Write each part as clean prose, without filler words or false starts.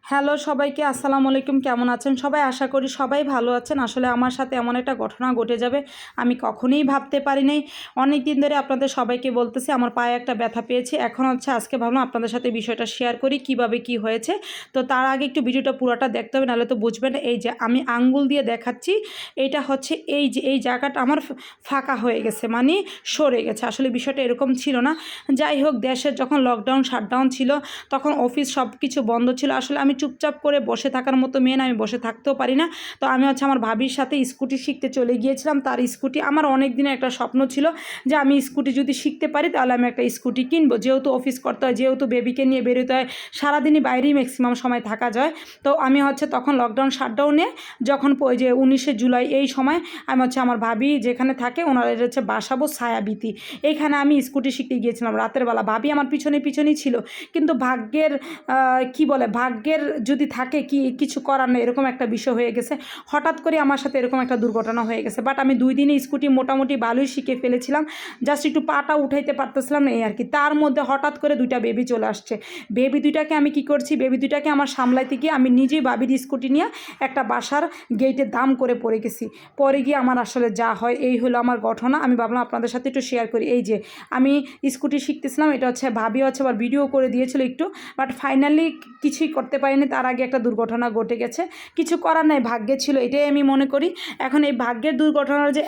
Hello সবাইকে, আসসালামু আলাইকুম। কেমন আছেন সবাই? আশা করি সবাই ভালো আছেন। আসলে আমার সাথে এমন একটা ঘটনা ঘটে যাবে আমি কখনোই ভাবতে পারি নাই। অনেক দিন ধরে আপনাদের সবাইকে বলতেছি আমার পায়ে একটা ব্যথা পেয়েছি। এখন আজকে ভাবলাম আপনাদের সাথে বিষয়টা শেয়ার করি কিভাবে কি হয়েছে। তো তার আগে একটু ভিডিওটা পুরোটা দেখতে হবে, নাহলে তো বুঝবেন না। এই যে আমি আঙ্গুল দিয়ে দেখাচ্ছি, এটা হচ্ছে এই যে এই জায়গাটা আমার ফাঁকা হয়ে গেছে, মানে সরে গেছে। আসলে বিষয়টা এরকম ছিল না। যাই হোক, দেশের যখন লকডাউন শাটডাউন ছিল তখন অফিস সব কিছু বন্ধ ছিল। আসলে আমি চুপচাপ করে বসে থাকার মতো মেয়ে না, আমি বসে থাকতেও পারি না। তো আমি আমার ভাবির সাথে স্কুটি শিখতে চলে গিয়েছিলাম। তার স্কুটি আমার অনেক দিনের একটা স্বপ্ন ছিল যে আমি স্কুটি যদি শিখতে পারি তাহলে আমি একটা স্কুটি কিনবো, যেহেতু অফিস করতে হয়, যেহেতু বেবিকে নিয়ে বেরোতে হয়, সারাদিনই বাইরেই ম্যাক্সিমাম সময় থাকা যায়। তো আমি তখন লকডাউন শাটডাউনে যখন ওই যে 19শে জুলাই এই সময় আমি আমার ভাবি যেখানে থাকে ওনার বাসাবো ছায়াবীতি, এইখানে আমি স্কুটি শিখতে গিয়েছিলাম রাতের বেলা। ভাবি আমার পিছনেই ছিল, কিন্তু ভাগ্যের কি বলে, ভাগ্যের যদি থাকে কিছু করার নেই, এরকম একটা বিষয় হয়ে গেছে। হঠাৎ করে আমার সাথে এরকম একটা দুর্ঘটনা হয়ে গেছে। বাট আমি 2 দিনে স্কুটি মোটামুটি ভালোই শিখে ফেলেছিলাম, জাস্ট একটু পাটা উঠাইতে পারতেছিলাম না, এই আর কি। তার মধ্যে হঠাৎ করে 2টা বেবি চলে আসছে। বেবি 2টাকে আমি কি করছি, বেবি 2টাকে আমার সামলাইতে গিয়ে আমি নিজেই ভাবির স্কুটি নিয়ে একটা বাসার গেটে দাম করে পড়ে গেছি। পরে গিয়ে আমার আসলে যা হয়, এই হলো আমার ঘটনা। আমি ভাবলাম আপনাদের সাথে একটু শেয়ার করি। এই যে আমি স্কুটি শিখতেছিলাম, এটা ভাবি আবার ভিডিও করে দিয়েছিল একটু, বাট ফাইনালি কিছুই করতে পারিনি। তার আগে একটা দুর্ঘটনা ঘটে গেছে। কিছু করার নাই, ভাগ্যে ছিল, এটাই আমি মনে করি। এখন এই ভাগ্যের দুর্ঘটনার যে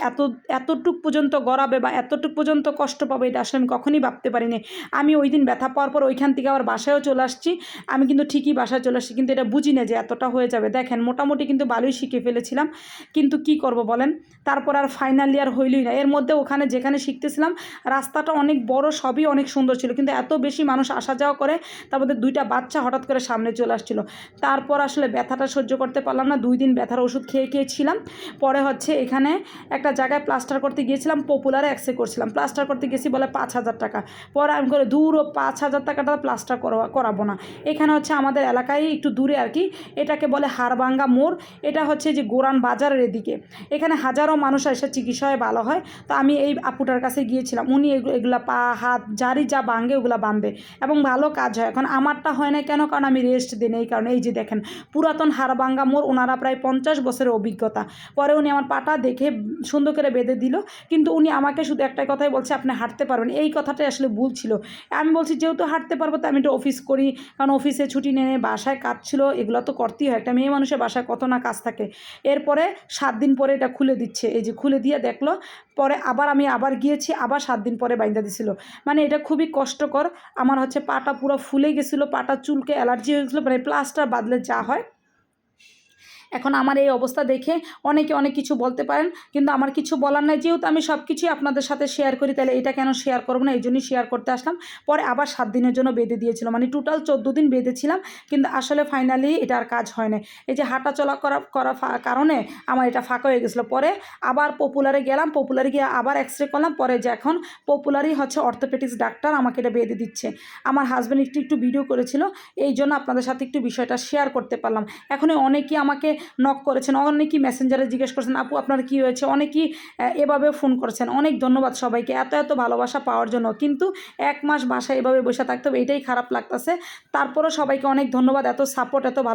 এতটুক পর্যন্ত গড়াবে বা এতটুক পর্যন্ত কষ্ট পাবে, এটা আসলে আমি কখনই ভাবতে পারিনি। আমি ওই দিন ব্যথা পাওয়ার পর ওইখান থেকে আবার বাসায়ও চলে আসছি। আমি কিন্তু ঠিকই বাসায় চলে আসছি, কিন্তু এটা বুঝি না যে এতটা হয়ে যাবে। দেখেন মোটামুটি কিন্তু ভালোই শিখে ফেলেছিলাম, কিন্তু কি করব বলেন। তারপর আর ফাইনালি আর হইলই না। এর মধ্যে ওখানে যেখানে শিখতেছিলাম রাস্তাটা অনেক বড়, সবই অনেক সুন্দর ছিল, কিন্তু এত বেশি মানুষ আসা যাওয়া করে, তার মধ্যে 2টা বাচ্চা হঠাৎ করে সামনে চলে আসছিল। তারপর আসলে ব্যথাটা সহ্য করতে পারলাম না, 2 দিন ব্যথার ওষুধ খেয়েছিলাম। পরে এখানে একটা জায়গায় প্লাস্টার করতে গিয়েছিলাম, পপুলারে এক্সরে করছিলাম। প্লাস্টার করতে গেছি বলে 5,000 টাকা। পরে আমি করে দূর, ও 5,000 টাকাটা প্লাস্টার করাবো না। এখানে আমাদের এলাকায় একটু দূরে আর কি, এটাকে বলে হাড়ভাঙ্গা মোড়। এটা যে গোরান বাজারের এদিকে। এখানে হাজারো মানুষ এসে চিকিৎসা হয়, ভালো হয়। তো আমি এই আপুটার কাছে গিয়েছিলাম, উনি এগুলা পা হাত যারই যা ভাঙে ওগুলা বাঁধে এবং ভালো কাজ হয়। এখন আমারটা হয় না কেন? কারণ আমি রেস্ট দিই না, এই কারণে। এই যে দেখেন পুরাতন হাড়ভাঙ্গা মোড়, ওনারা প্রায় 50 বছরের অভিজ্ঞতা। পরে উনি আমার পাটা দেখে সুন্দর করে বেঁধে দিল, কিন্তু উনি আমাকে শুধু একটাই কথাই বলছে, আপনি হাঁটতে পারবেন। এই কথাটাই আসলে ভুল ছিল। আমি বলছি যেহেতু হাঁটতে পারবো তো আমি একটু অফিস করি, কারণ অফিসে ছুটি নিয়ে বাসায় কাজ ছিল, এগুলো তো করতেই হয়। একটা মেয়ে মানুষের বাসায় কত না কাজ থাকে। এরপরে 7 দিন পরে এটা খুলে দিচ্ছে, এই যে খুলে দিয়ে দেখলো। পরে আমি আবার গিয়েছি, আবার 7 দিন পরে বাইন্ধা দিছিল। মানে এটা খুবই কষ্টকর। আমার পাটা পুরো ফুলে গেছিলো, পাটা চুলকে অ্যালার্জি হয়ে গেছিলো, মানে প্লাস্টার বাঁধলে যা হয়। এখন আমার এই অবস্থা দেখে অনেকে অনেক কিছু বলতে পারেন, কিন্তু আমার কিছু বলার নাই। যেহেতু আমি সব কিছুই আপনাদের সাথে শেয়ার করি, তাহলে এটা কেন শেয়ার করবো না, এই জন্যই শেয়ার করতে আসলাম। পরে আবার 7 দিনের জন্য বেঁধে দিয়েছিল, মানে টোটাল 14 দিন বেঁধেছিলাম, কিন্তু আসলে ফাইনালি এটা আর কাজ হয় না। এই যে হাঁটা চলা করা কারণে আমার এটা ফাঁকা হয়ে গেছিলো। পরে আবার পপুলারে গেলাম, পপুলারে গিয়ে আবার এক্সরে করলাম। পরে যে এখন পপুলারই অর্থোপেডিক্স ডাক্তার আমাকে এটা বেঁধে দিচ্ছে। আমার হাজব্যান্ড একটু ভিডিও করেছিল, এই জন্য আপনাদের সাথে একটু বিষয়টা শেয়ার করতে পারলাম। এখন অনেকেই আমাকে নক করেছেন, অনেকেই মেসেঞ্জারে জিজ্ঞেস করছেন, আপু আপনার কী হয়েছে, অনেকেই এভাবে ফোন করেছেন। অনেক ধন্যবাদ সবাইকে এত ভালোবাসা পাওয়ার জন্য। কিন্তু 1 মাস বাসায় এভাবে বসে থাকতে হবে, এটাই খারাপ লাগতেছে। তারপরও সবাইকে অনেক ধন্যবাদ, এত সাপোর্ট, এত ভালো।